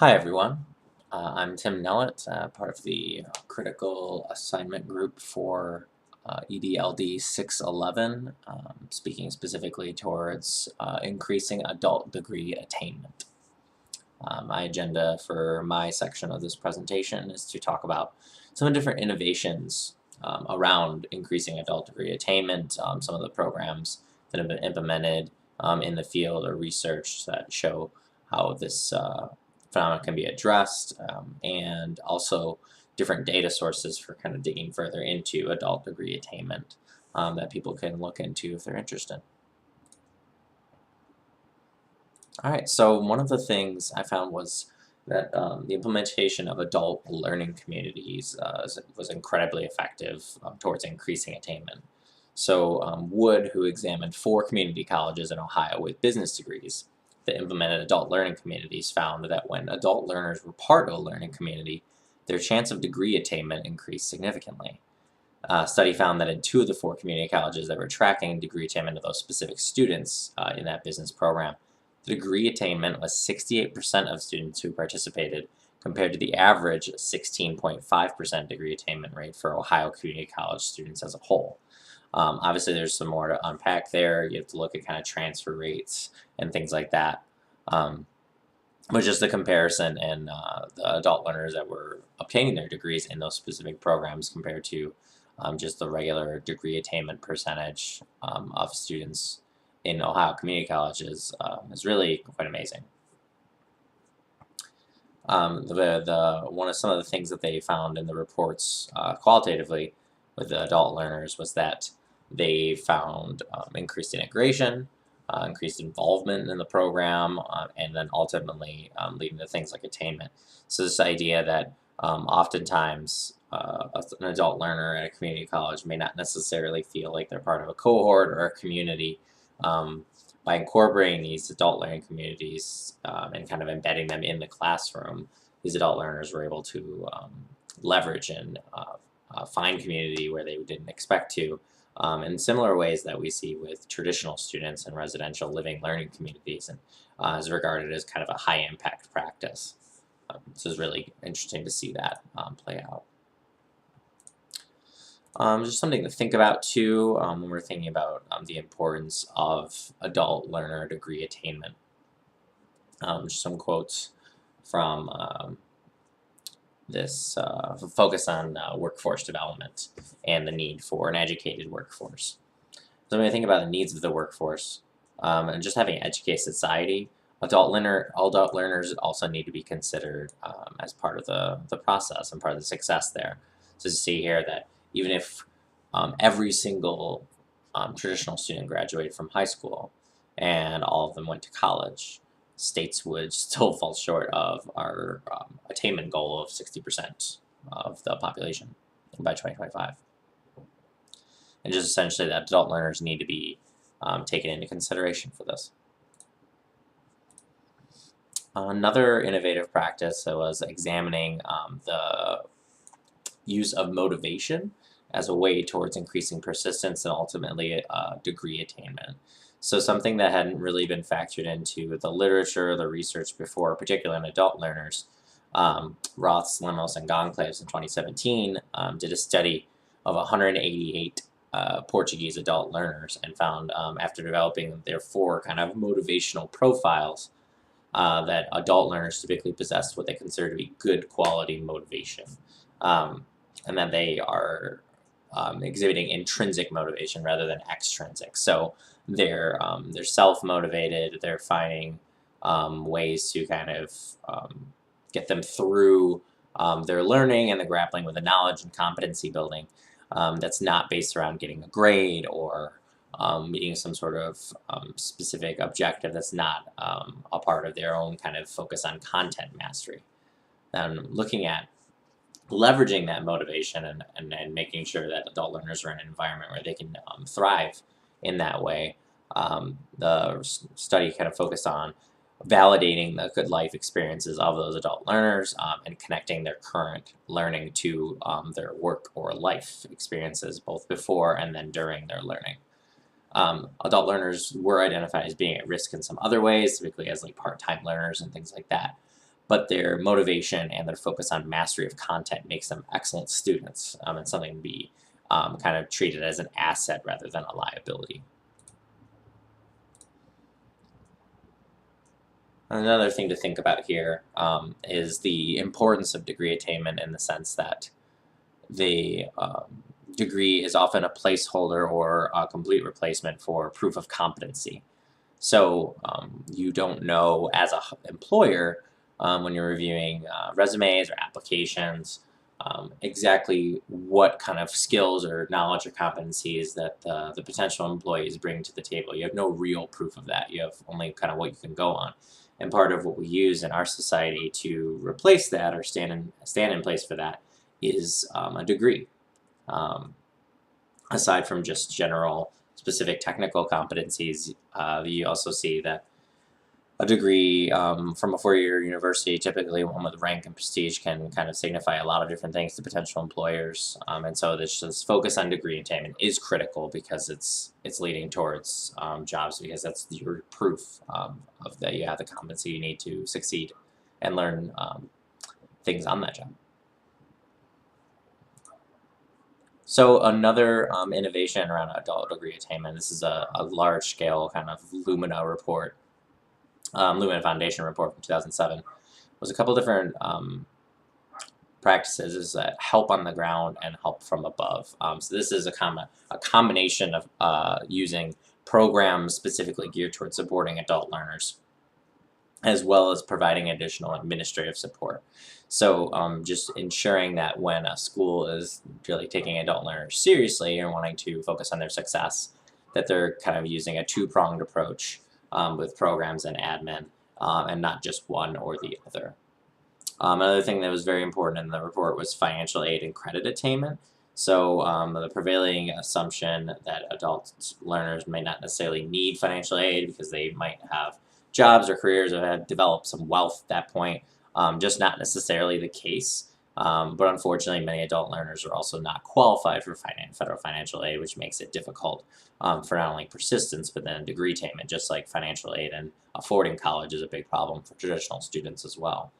Hi everyone, I'm Tim Nellett, part of the critical assignment group for Edld 611, speaking specifically towards increasing adult degree attainment. My agenda for my section of this presentation is to talk about some of the different innovations around increasing adult degree attainment, some of the programs that have been implemented in the field or research that show how this phenomenon can be addressed, and also different data sources for kind of digging further into adult degree attainment that people can look into if they're interested. Alright, so one of the things I found was that the implementation of adult learning communities was incredibly effective towards increasing attainment. So Wood, who examined 4 community colleges in Ohio with business degrees that implemented adult learning communities, found that when adult learners were part of a learning community, their chance of degree attainment increased significantly. A study found that in 2 of the 4 community colleges that were tracking degree attainment of those specific students in that business program, the degree attainment was 68% of students who participated, compared to the average 16.5% degree attainment rate for Ohio community college students as a whole. Obviously, there's some more to unpack there. You have to look at kind of transfer rates and things like that. But just the comparison in the adult learners that were obtaining their degrees in those specific programs compared to just the regular degree attainment percentage of students in Ohio community colleges is really quite amazing. Some of the things that they found in the reports qualitatively with the adult learners was that they found increased integration, increased involvement in the program, and then ultimately leading to things like attainment. So this idea that oftentimes an adult learner at a community college may not necessarily feel like they're part of a cohort or a community. By incorporating these adult learning communities and kind of embedding them in the classroom, these adult learners were able to leverage and find community where they didn't expect to, in similar ways that we see with traditional students in residential living learning communities, and is regarded as kind of a high impact practice. So it's really interesting to see that play out. Just something to think about too when we're thinking about the importance of adult learner degree attainment. Just some quotes from this focus on workforce development and the need for an educated workforce. So when we think about the needs of the workforce and just having an educated society, adult learners also need to be considered as part of the process and part of the success there. So to see here that even if every single traditional student graduated from high school and all of them went to college, states would still fall short of our attainment goal of 60% of the population by 2025. And just essentially that adult learners need to be taken into consideration for this. Another innovative practice was examining the use of motivation as a way towards increasing persistence and ultimately degree attainment. So something that hadn't really been factored into the literature, the research before, particularly in adult learners, Roth, Lemos, and Goncalves in 2017 did a study of 188 Portuguese adult learners and found after developing their 4 kind of motivational profiles that adult learners typically possessed what they consider to be good quality motivation. And that they are exhibiting intrinsic motivation rather than extrinsic. So they're self-motivated, they're finding ways to kind of get them through their learning and the grappling with the knowledge and competency building that's not based around getting a grade or meeting some sort of specific objective that's not a part of their own kind of focus on content mastery. And looking at leveraging that motivation and making sure that adult learners are in an environment where they can thrive in that way. The study kind of focused on validating the good life experiences of those adult learners and connecting their current learning to their work or life experiences both before and then during their learning. Adult learners were identified as being at risk in some other ways, typically as like part-time learners and things like that. but their motivation and their focus on mastery of content makes them excellent students, and something to be kind of treated as an asset rather than a liability. Another thing to think about here is the importance of degree attainment, in the sense that the degree is often a placeholder or a complete replacement for proof of competency. So you don't know as an employer, when you're reviewing resumes or applications, exactly what kind of skills or knowledge or competencies that the potential employees bring to the table. You have no real proof of that. You have only kind of what you can go on. And part of what we use in our society to replace that, or stand in place for that, is a degree. Aside from just general specific technical competencies, you also see that a degree from a four-year university, typically one with rank and prestige, can kind of signify a lot of different things to potential employers. And so this focus on degree attainment is critical, because it's leading towards jobs, because that's your proof of that you have the competency you need to succeed and learn things on that job. So another innovation around adult degree attainment, this is a large-scale kind of Lumina report, Lumina Foundation report from 2007, was a couple different practices, is that help on the ground and help from above. So this is a combination of using programs specifically geared towards supporting adult learners, as well as providing additional administrative support. So just ensuring that when a school is really taking adult learners seriously and wanting to focus on their success, that they're kind of using a two-pronged approach with programs and admin, and not just one or the other. Another thing that was very important in the report was financial aid and credit attainment. So the prevailing assumption that adult learners may not necessarily need financial aid because they might have jobs or careers or have developed some wealth at that point, just not necessarily the case. But unfortunately, many adult learners are also not qualified for federal financial aid, which makes it difficult for not only persistence, but then degree attainment, just like financial aid and affording college is a big problem for traditional students as well.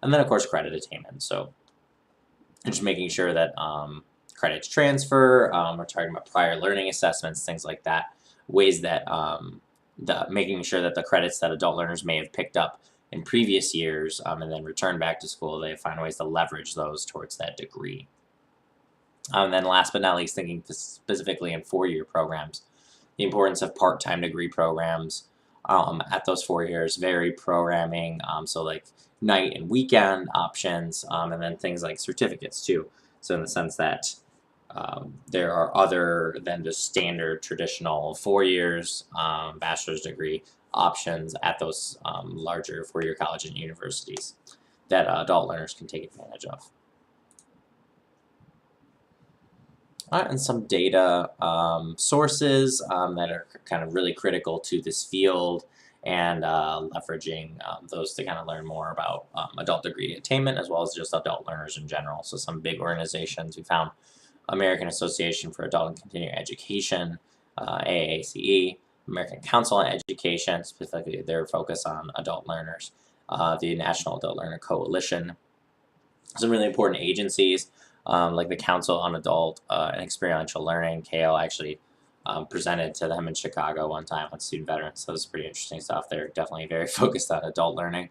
And then, of course, credit attainment. So just making sure that credits transfer, we're talking about prior learning assessments, things like that, ways that making sure that the credits that adult learners may have picked up in previous years and then return back to school, they find ways to leverage those towards that degree. And then last but not least, thinking specifically in four-year programs, the importance of part-time degree programs at those 4 years, varied programming, so like night and weekend options, and then things like certificates too. So in the sense that there are other than the standard traditional 4 years bachelor's degree options at those larger four-year college and universities that adult learners can take advantage of. And some data sources that are kind of really critical to this field, and leveraging those to kind of learn more about adult degree attainment, as well as just adult learners in general. So some big organizations we found: American Association for Adult and Continuing Education, AACE, American Council on Education, specifically their focus on adult learners, the National Adult Learner Coalition, some really important agencies like the Council on Adult and Experiential Learning. KL actually presented to them in Chicago one time on student veterans, so it's pretty interesting stuff. They're definitely very focused on adult learning.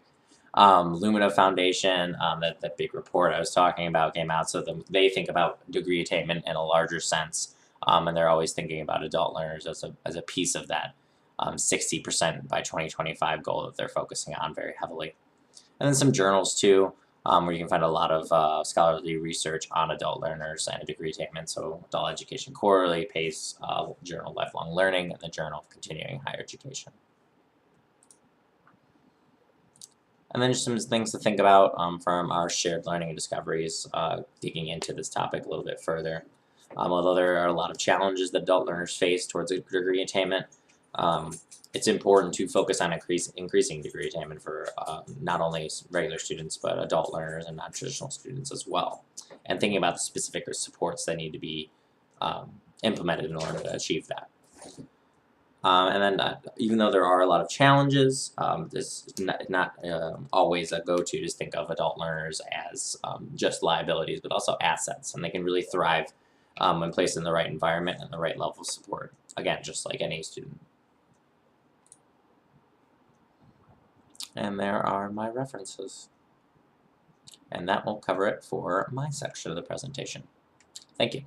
Lumina Foundation, that big report I was talking about came out, so they think about degree attainment in a larger sense, and they're always thinking about adult learners as a piece of that 60% by 2025 goal that they're focusing on very heavily. And then some journals too, where you can find a lot of scholarly research on adult learners and degree attainment. So Adult Education Quarterly, PACE, Journal of Lifelong Learning, and the Journal of Continuing Higher Education. And then just some things to think about from our shared learning and discoveries, digging into this topic a little bit further. Although there are a lot of challenges that adult learners face towards a degree attainment, it's important to focus on increasing degree attainment for not only regular students, but adult learners and non-traditional students as well. And thinking about the specific supports that need to be implemented in order to achieve that. And then even though there are a lot of challenges, this is not always a go-to to think of adult learners as just liabilities, but also assets, and they can really thrive when placed in the right environment and the right level of support. Again, just like any student. And there are my references. And that will cover it for my section of the presentation. Thank you.